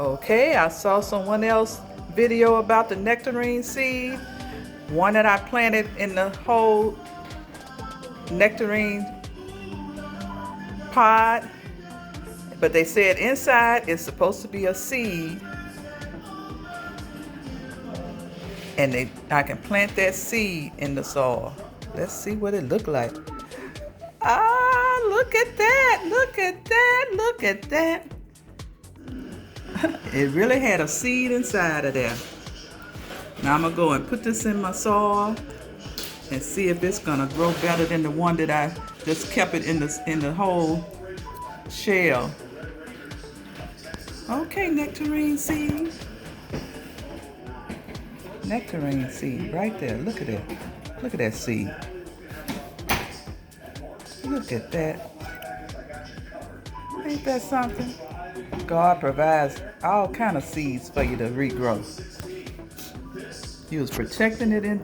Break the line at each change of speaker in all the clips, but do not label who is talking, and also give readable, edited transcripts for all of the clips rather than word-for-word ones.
Okay, I saw someone else video about the nectarine seed. One that I planted in the whole nectarine pod. But they said inside is supposed to be a seed. And I can plant that seed in the soil. Let's see what it look like. Ah, look at that, look at that, look at that. It really had a seed inside of there. Now I'm gonna go and put this in my soil and see if it's gonna grow better than the one that I just kept it in the whole shell. Okay, nectarine seed. Nectarine seed right there. Look at that. Look at that seed. Look at that. Ain't that something? God provides all kind of seeds for you to regrow. He was protecting it in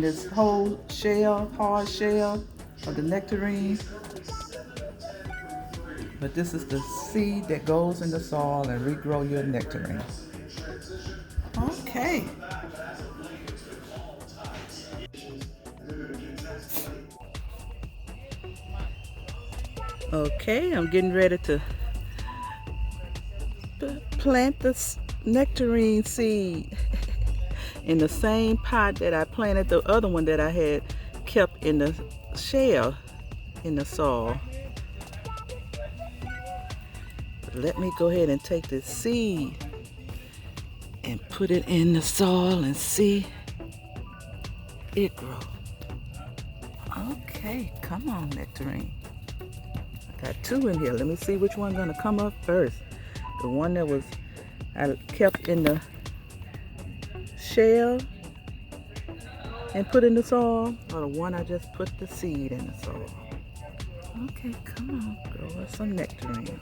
this whole shell, hard shell of the nectarine. But this is the seed that goes in the soil and regrow your nectarine. Okay. Okay, I'm getting ready to plant the nectarine seed in the same pot that I planted the other one that I had kept in the shell in the soil. Let me go ahead and take this seed and put it in the soil and see it grow. Okay, come on, nectarine. I got two in here. Let me see which one's gonna come up first. The one that I kept in the shell and put in the soil, or the one I just put the seed in the soil. Okay, come on, grow us some nectarine.